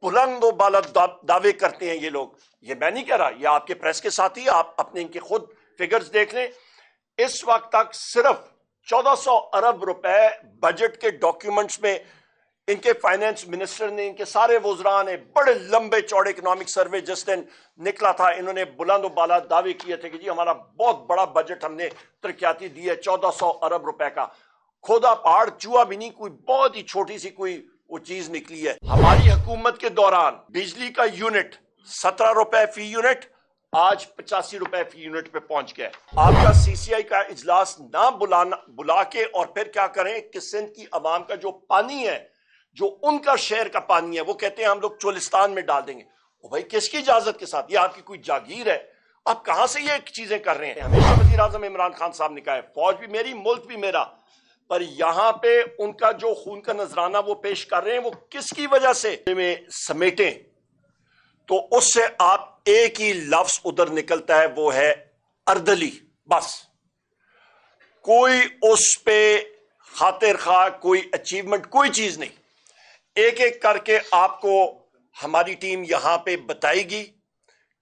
بلند و بالا دعوے کرتے ہیں یہ لوگ. یہ میں نہیں کہہ رہا, یہ آپ کے پریس کے ساتھی, آپ اپنے ان کے خود فگرز دیکھ لیں. اس وقت تک صرف 1400 ارب روپے بجٹ کے ڈاکیومنٹس میں ان کے فائنانس منسٹر نے, ان کے سارے وزراء نے بڑے لمبے چوڑے اکنامک سروے جس دن نکلا تھا, انہوں نے بلند و بالا دعوے کیے تھے کہ جی ہمارا بہت بڑا بجٹ ہم نے ترقیاتی دی ہے 1400 ارب روپے کا. کھودا پہاڑ چوہا بھی نہیں, کوئی بہت ہی چھوٹی سی کوئی وہ چیز نکلی ہے. ہماری حکومت کے دوران بجلی کا یونٹ 17 روپے فی یونٹ آج 85 روپے فی یونٹ پہ پہنچ گیا. آپ کا سی سی آئی کا اجلاس نہ بلا کے اور پھر کیا کریں کہ سندھ کی عوام کا جو پانی ہے, جو ان کا شہر کا پانی ہے, وہ کہتے ہیں ہم لوگ چولستان میں ڈال دیں گے. وہ بھائی کس کی اجازت کے ساتھ؟ یہ آپ کی کوئی جاگیر ہے؟ آپ کہاں سے یہ چیزیں کر رہے ہیں؟ ہمیشہ وزیر اعظم عمران خان صاحب نے کہا ہے فوج بھی میری, ملک بھی میرا, پر یہاں پہ ان کا جو خون کا نذرانہ وہ پیش کر رہے ہیں وہ کس کی وجہ سے میں سمیٹیں تو اس سے آپ ایک ہی لفظ ادھر نکلتا ہے, وہ ہے اردلی. بس کوئی اس پہ خاطر خواہ کوئی اچیومنٹ کوئی چیز نہیں. ایک ایک کر کے آپ کو ہماری ٹیم یہاں پہ بتائے گی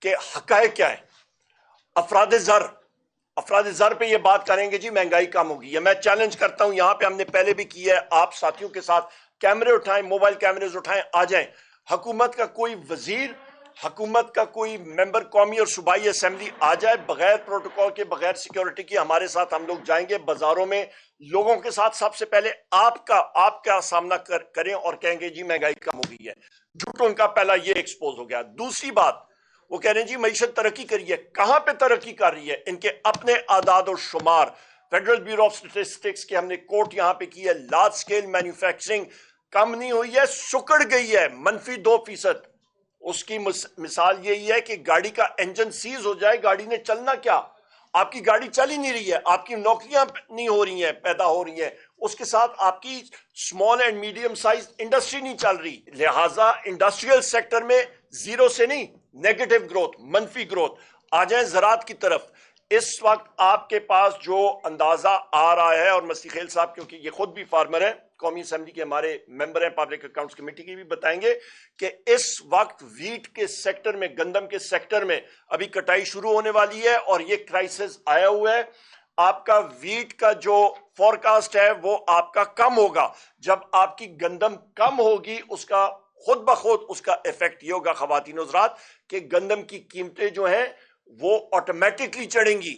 کہ حقائق کیا ہے. افراد زر پہ یہ بات کریں گے جی مہنگائی کم ہوگی. یہ میں چیلنج کرتا ہوں, یہاں پہ ہم نے پہلے بھی کیا ہے, آپ ساتھیوں کے ساتھ کیمرے اٹھائیں, موبائل کیمرے اٹھائیں, آ جائیں. حکومت کا کوئی وزیر, حکومت کا کوئی ممبر قومی اور صوبائی اسمبلی آ جائے بغیر پروٹوکول کے, بغیر سیکیورٹی کی, ہمارے ساتھ ہم لوگ جائیں گے بازاروں میں لوگوں کے ساتھ, سب سے پہلے آپ کا سامنا کریں اور کہیں گے جی مہنگائی کم ہو گئی ہے. جھوٹ ان کا پہلا یہ ایکسپوز ہو گیا. دوسری بات, وہ کہہ رہے ہیں جی معیشت ترقی کری ہے. کہاں پہ ترقی کر رہی ہے؟ ان کے اپنے اعداد و شمار فیڈرل بیورو آف اسٹیٹسٹکس کے ہم نے کوٹ یہاں پہ کی ہے. لارج سکیل مینوفیکچرنگ کم نہیں ہوئی ہے, سکڑ گئی ہے -2%. اس کی مثال یہی ہے کہ گاڑی کا انجن سیز ہو جائے, گاڑی نے چلنا کیا؟ آپ کی گاڑی چل ہی نہیں رہی ہے, آپ کی نوکریاں نہیں ہو رہی ہیں, پیدا ہو رہی ہیں, اس کے ساتھ آپ کی small and medium size industry نہیں چل رہی. لہٰذا انڈسٹریل سیکٹر میں زیرو سے نہیں, نیگیٹو گروتھ, منفی گروتھ. آ جائیں زراعت کی طرف. اس وقت آپ کے پاس جو اندازہ آ رہا ہے, اور مسیح خیل صاحب کیونکہ یہ خود بھی فارمر ہیں, قومی اسمبلی کے ہمارے ممبر ہیں, پبلک اکاؤنٹس کمیٹی کی بھی بتائیں گے کہ اس وقت ویٹ کے سیکٹر میں, گندم کے سیکٹر میں ابھی کٹائی شروع ہونے والی ہے اور یہ کرائسس آیا ہوا ہے. آپ کا ویٹ کا جو فورکاسٹ ہے وہ آپ کا کم ہوگا. جب آپ کی گندم کم ہوگی, اس کا خود بخود اس کا ایفیکٹ یہ ہوگا خواتین حضرات کہ گندم کی قیمتیں جو ہیں وہ آٹومیٹکلی چڑھیں گی,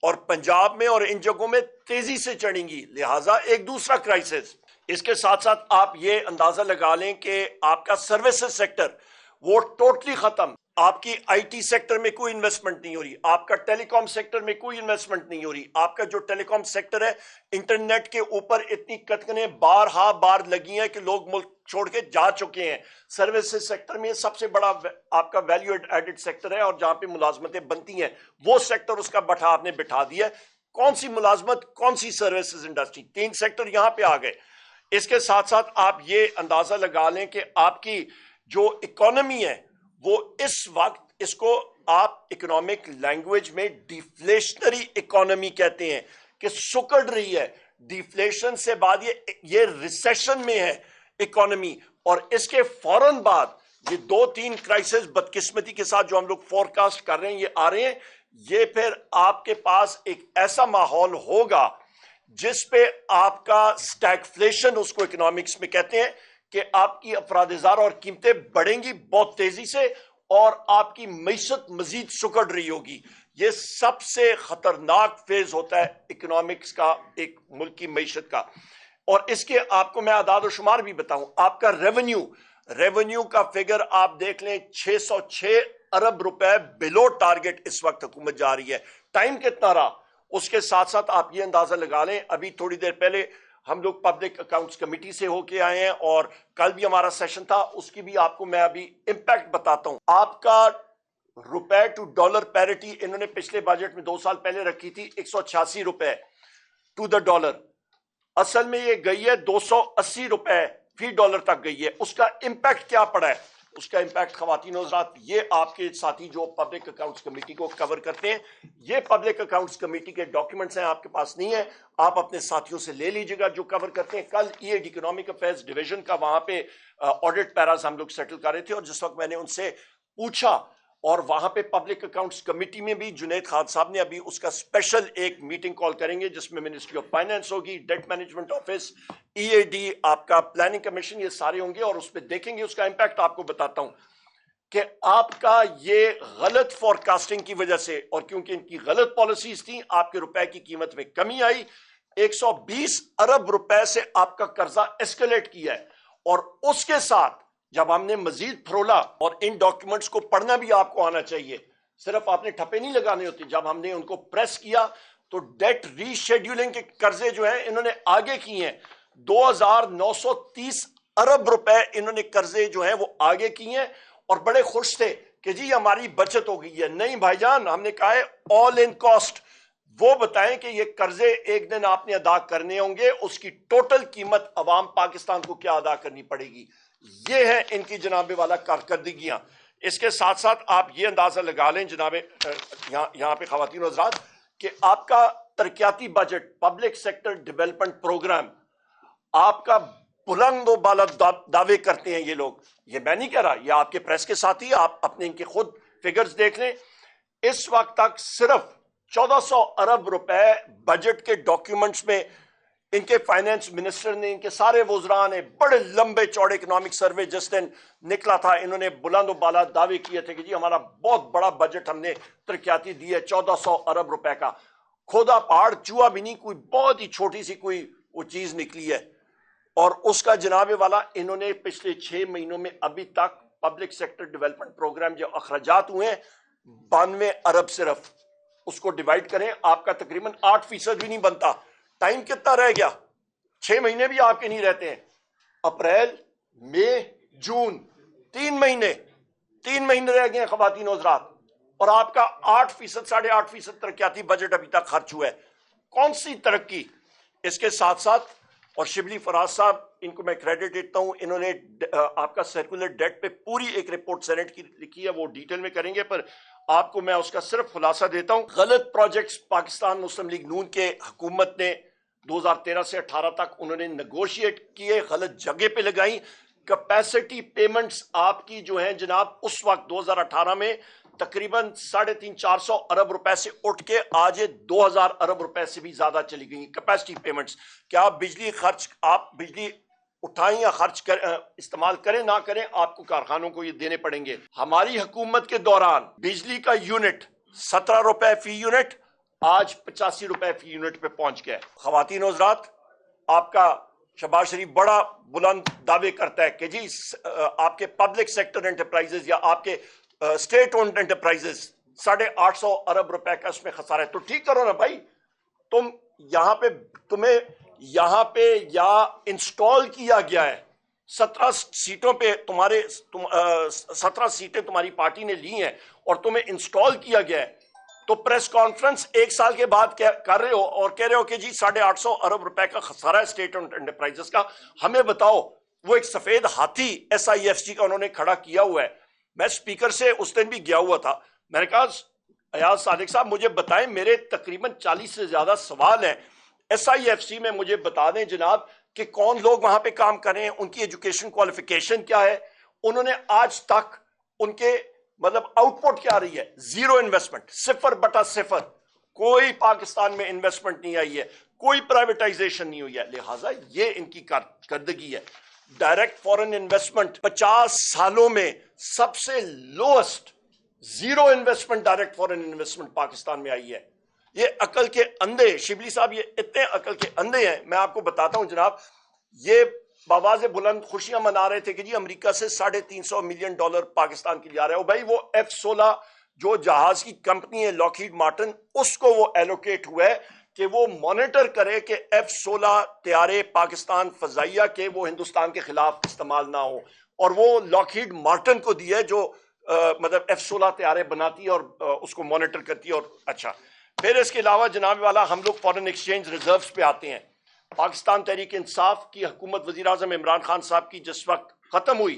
اور پنجاب میں اور ان جگہوں میں تیزی سے چڑھیں گی. لہٰذا ایک دوسرا کرائسس. اس کے ساتھ ساتھ آپ یہ اندازہ لگا لیں کہ آپ کا سروسز سیکٹر وہ ٹوٹلی ختم. آپ کی آئی ٹی سیکٹر میں کوئی انویسٹمنٹ نہیں ہو رہی, آپ کا ٹیلی کام سیکٹر میں کوئی انویسٹمنٹ نہیں ہو رہی. آپ کا جو ٹیلی کام سیکٹر ہے, انٹرنیٹ کے اوپر اتنی کٹکنیں بار لگی ہیں کہ لوگ ملک چھوڑ کے جا چکے ہیں. سروسز سیکٹر میں سب سے بڑا آپ کا ویلیو ایڈڈ سیکٹر ہے, اور جہاں پہ ملازمتیں بنتی ہیں وہ سیکٹر اس کا بٹھا آپ نے بٹھا دیا ہے. کون سی ملازمت, کون سی سروسز انڈسٹری, 3 سیکٹر یہاں پہ آ گئے. اس کے ساتھ ساتھ آپ یہ اندازہ لگا لیں کہ آپ کی جو اکانومی ہے وہ اس وقت, اس کو آپ اکنامک لینگویج میں ڈیفلیشنری اکانومی کہتے ہیں, کہ سکڑ رہی ہے. ڈیفلیشن سے بعد یہ ریسیشن میں ہے اکانومی, اور اس کے فوراً بعد یہ 2-3 کرائسس بدقسمتی کے ساتھ جو ہم لوگ فورکاسٹ کر رہے ہیں یہ آ رہے ہیں. یہ پھر آپ کے پاس ایک ایسا ماحول ہوگا جس پہ آپ کا سٹیگفلیشن, اس کو اکنامکس میں کہتے ہیں, کہ آپ کی افراد زر اور قیمتیں بڑھیں گی بہت تیزی سے, اور آپ کی معیشت مزید سکڑ رہی ہوگی. یہ سب سے خطرناک فیز ہوتا ہے اکنامکس کا, ایک ملک کی معیشت کا. اور اس کے آپ کو میں اعداد و شمار بھی بتاؤں. آپ کا ریونیو کا فگر آپ دیکھ لیں, 606 ارب روپے بلو ٹارگٹ اس وقت حکومت جا رہی ہے. ٹائم کتنا رہا؟ اس کے ساتھ ساتھ آپ یہ اندازہ لگا لیں, ابھی تھوڑی دیر پہلے ہم لوگ پبلک اکاؤنٹس کمیٹی سے ہو کے آئے ہیں, اور کل بھی ہمارا سیشن تھا, اس کی بھی آپ کو میں ابھی امپیکٹ بتاتا ہوں. آپ کا روپے ٹو ڈالر پیرٹی انہوں نے پچھلے بجٹ میں 2 سال پہلے رکھی تھی 186 روپے ٹو دا ڈالر. اصل میں یہ گئی ہے 280 روپے فی ڈالر تک گئی ہے. اس کا امپیکٹ کیا پڑا ہے؟ اس کا امپیکٹ خواتین و حضرات یہ آپ کے ساتھی جو پبلک اکاؤنٹس کمیٹی کو کور کرتے ہیں، یہ پبلک اکاؤنٹس کمیٹی کے ڈاکیومنٹس ہیں، آپ کے پاس نہیں ہے، آپ اپنے ساتھیوں سے لے لیجیے گا جو کور کرتے ہیں۔ کل ایڈ اکنامک افیئرز ڈویژن کا وہاں پہ آڈٹ پیراز ہم لوگ سیٹل کر رہے تھے، اور جس وقت میں نے ان سے پوچھا، اور وہاں پہ پبلک اکاؤنٹس کمیٹی میں بھی جنید خان صاحب نے ابھی اس کا اسپیشل ایک میٹنگ کال کریں گے جس میں منسٹری آف فائنانس ہوگی، ڈیٹ مینجمنٹ آفس، ای اے ڈی، آپ کا پلاننگ کمیشن، یہ سارے ہوں گے، اور اس پہ دیکھیں گے اس کا امپیکٹ۔ آپ کو بتاتا ہوں کہ آپ کا یہ غلط فور کاسٹنگ کی وجہ سے، اور کیونکہ ان کی غلط پالیسیز تھیں، آپ کے روپے کی قیمت میں کمی آئی، 120 ارب روپے سے آپ کا قرضہ ایسکیلیٹ کیا ہے، اور اس کے ساتھ جب ہم نے مزید پھرولا، اور ان ڈاکیومنٹس کو پڑھنا بھی آپ کو آنا چاہیے، صرف آپ نے ٹھپے نہیں لگانے ہوتے، جب ہم نے ان کو پریس کیا تو ڈیٹ ری شیڈیولنگ کے قرضے جو ہیں انہوں نے آگے کیے ہیں، 2930 ارب روپے انہوں نے قرضے جو ہیں وہ آگے کیے ہیں، اور بڑے خوش تھے کہ جی ہماری بچت ہو گئی ہے۔ نہیں بھائی جان، ہم نے کہا ہے آل ان کاسٹ، وہ بتائیں کہ یہ قرضے ایک دن آپ نے ادا کرنے ہوں گے، اس کی ٹوٹل قیمت عوام پاکستان کو کیا ادا کرنی پڑے گی۔ یہ ہے ان کی جناب والا کارکردگیاں۔ اس کے ساتھ ساتھ آپ یہ اندازہ لگا لیں جناب یہاں پہ خواتین و حضرات کہ آپ کا ترقیاتی budget, public sector development programme, آپ کا بلند و بالا دعوے کرتے ہیں یہ لوگ، یہ میں نہیں کہہ رہا، یہ آپ کے پریس کے ساتھی، آپ اپنے ان کے خود فگرز دیکھ لیں، اس وقت تک صرف 1400 ارب روپے بجٹ کے ڈاکیومنٹس میں ان کے فائنانس منسٹر نے، ان کے سارے وزراء نے بڑے لمبے چوڑے اکنامک سروے جس دن نکلا تھا، انہوں نے بلند و بالا دعوے کیے تھے کہ جی ہمارا بہت بڑا بجٹ ہم نے ترقیاتی دی ہے، 1400 ارب روپے کا، کھودا پہاڑ چوہا بھی نہیں، کوئی بہت ہی چھوٹی سی کوئی وہ چیز نکلی ہے۔ اور اس کا جناب والا انہوں نے پچھلے 6 مہینوں میں ابھی تک پبلک سیکٹر ڈیولپمنٹ پروگرام جو اخراجات ہوئے ہیں 92 ارب، صرف اس کو ڈیوائیڈ کریں آپ کا تقریباً 8% بھی نہیں بنتا۔ ٹائم کتنا رہ گیا؟ 6 مہینے بھی آپ کے نہیں رہتے ہیں، اپریل، مئی، جون، 3 مہینے رہ گئے ہیں خواتین و حضرات، اور آپ کا 8%، 8.5% ترقیاتی بجٹ ابھی تک خرچ ہوا ہے۔ کون سی ترقی؟ اس کے ساتھ ساتھ، اور شبلی فراز صاحب ان کو میں کریڈٹ دیتا ہوں، انہوں نے آپ کا سرکولر ڈیٹ پہ پوری ایک رپورٹ سینیٹ کی لکھی ہے، وہ ڈیٹیل میں کریں گے، پر آپ کو میں اس کا صرف خلاصہ دیتا ہوں۔ غلط پروجیکٹس پاکستان مسلم لیگ نون کے حکومت نے 2013 سے 18 تک انہوں نے نیگوشیٹ کیے، غلط جگہ پہ لگائیں۔ کیپیسٹی پیمنٹس آپ کی جو ہیں جناب اس وقت 2018 میں تقریباً 350-400 ارب روپے سے اٹھ کے آج 2000 ارب روپے سے بھی زیادہ چلی گئی کیپیسٹی پیمنٹس۔ کیا آپ بجلی خرچ، آپ بجلی اٹھائیں یا خرچ استعمال کریں نہ کریں، آپ کو کارخانوں کو یہ دینے پڑیں گے۔ ہماری حکومت کے دوران بجلی کا یونٹ 17 روپے فی یونٹ آج 85 روپے فی یونٹ پہ پہنچ گیا ہے۔ خواتین و حضرات، آپ کا شہباز شریف بڑا بلند دعوے کرتا ہے کہ جی آپ کے پبلک سیکٹر انٹرپرائزز یا آپ کے اسٹیٹ اونڈ انٹرپرائزز 850 ارب روپے کا اس میں خسارہ ہے، تو ٹھیک کرو نا بھائی، تم یہاں پہ تمہیں یہاں پہ یا انسٹال کیا گیا ہے 17 سیٹوں پہ، 17 سیٹیں تمہاری پارٹی نے لی ہیں اور تمہیں انسٹال کیا گیا ہے، تو پریس کانفرنس 1 سال کے بعد کر رہے ہو اور کہہ رہے ہو کہ جی 850 ارب روپے کا خسارہ ہے اسٹیٹ انٹرپرائزز کا۔ ہمیں بتاؤ، وہ ایک سفید ہاتھی ایس آئی ایف سی کا انہوں نے کھڑا کیا ہوا ہے۔ میں سپیکر سے اس دن بھی گیا ہوا تھا، میں نے کہا ایاز صادق صاحب مجھے بتائیں، میرے تقریباً 40 سے زیادہ سوال ہیں ایس آئی ایف سی میں، مجھے بتا دیں جناب کہ کون لوگ وہاں پہ کام کر رہے ہیں، ان کی ایجوکیشن کوالیفیکیشن کیا ہے، انہوں نے آج تک ان کے مطلب آؤٹ پٹ کیا رہی ہے؟ 0 انویسٹمنٹ، 0/0، کوئی پاکستان میں انویسٹمنٹ نہیں آئی ہے، کوئی پرائیویٹائزیشن نہیں ہوئی ہے، لہٰذا یہ ان کی کارکردگی ہے۔ ڈائریکٹ فورن انویسٹمنٹ 50 سالوں میں سب سے lowest, 0 investment, direct foreign investment Pakistan میں آئی ہے۔ یہ عقل کے اندھے، شبلی صاحب یہ اتنے عقل کے اندھے ہیں، میں آپ کو بتاتا ہوں جناب، یہ بآواز بلند خوشیاں منا رہے تھے کہ جی امریکہ سے $350 ملین پاکستان کے لیے آ رہا ہے، اور بھائی وہ F-16 جو جہاز کی کمپنی ہے لاکہیڈ مارٹن، اس کو وہ ایلوکیٹ ہوا ہے کہ وہ مانیٹر کرے کہ F-16 طیارے پاکستان فضائیہ کے وہ ہندوستان کے خلاف استعمال نہ ہو، اور وہ لاکہیڈ مارٹن کو دی ہے جو مطلب F-16 طیارے بناتی ہے اور اس کو مانیٹر کرتی ہے۔ اور اچھا، پھر اس کے علاوہ جناب والا ہم لوگ فورن ایکسچینج ریزروز پہ آتے ہیں۔ پاکستان تحریک انصاف کی حکومت وزیر اعظم عمران خان صاحب کی جس وقت ختم ہوئی،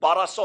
1200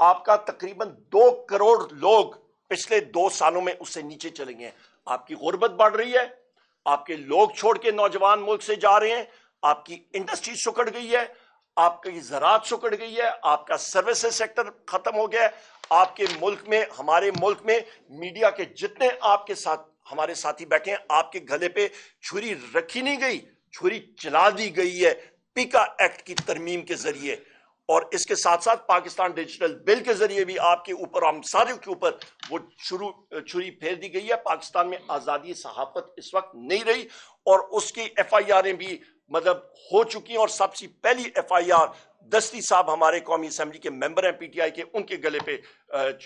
آپ کا تقریباً 2 کروڑ لوگ پچھلے 2 سالوں میں اس سے نیچے چلے گئے ہیں. آپ کی غربت بڑھ رہی ہے, آپ کے لوگ چھوڑ کے نوجوان ملک سے جا رہے ہیں, آپ کی انڈسٹری سکڑ گئی ہے, آپ کی زراعت سکڑ گئی ہے, آپ کا سروسز سیکٹر ختم ہو گیا ہے. آپ کے ملک میں, ہمارے ملک میں میڈیا کے جتنے آپ کے ساتھ ہمارے ساتھی بیٹھے ہیں, آپ کے گلے پہ چھری رکھی نہیں گئی, چھری چلا دی گئی ہے پیکا ایکٹ کی ترمیم کے ذریعے. اور اس کے ساتھ ساتھ پاکستان ڈیجیٹل بل کے ذریعے بھی آپ کے اوپر, ہم سارے کے اوپر وہ چھری پھیر دی گئی ہے. پاکستان میں آزادی صحافت اس وقت نہیں رہی, اور اس کی ایف آئی آریں بھی مطلب ہو چکی ہیں. اور سب سے پہلی ایف آئی آر دستی صاحب ہمارے قومی اسمبلی کے ممبر ہیں پی ٹی آئی کے, ان کے گلے پہ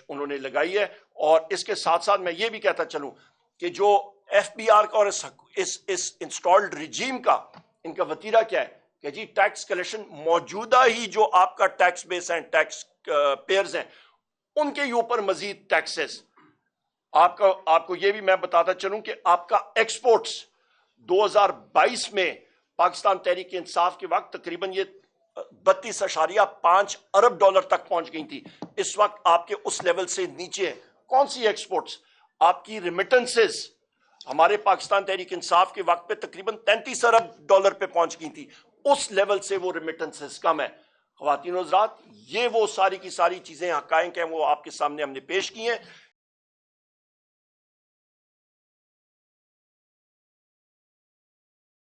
انہوں نے لگائی ہے. اور اس کے ساتھ ساتھ میں یہ بھی کہتا چلوں کہ جو ایف بی آر کا اور اس انسٹالڈ رجیم کا ان کا وتیرہ کیا ہے کہ جی ٹیکس کلیکشن, موجودہ ہی جو آپ کا ٹیکس بیس ہیں, ٹیکس پیئرز ہیں, ان کے اوپر مزید ٹیکسز. آپ کو یہ بھی میں بتاتا چلوں کہ آپ کا ایکسپورٹس 2022 میں پاکستان تحریک انصاف کے وقت تقریباً یہ 32.5 ارب ڈالر تک پہنچ گئی تھی. اس وقت آپ کے اس لیول سے نیچے ہے. کون سی ایکسپورٹس؟ آپ کی ریمیٹنسز ہمارے پاکستان تحریک انصاف کے وقت پہ تقریباً 33 ارب ڈالر پہ پہنچ گئی تھی. اس لیول سے وہ ریمیٹنسز کم ہے. خواتین و حضرات, یہ وہ ساری کی ساری چیزیں حقائق ہیں, وہ آپ کے سامنے ہم نے پیش کی ہیں.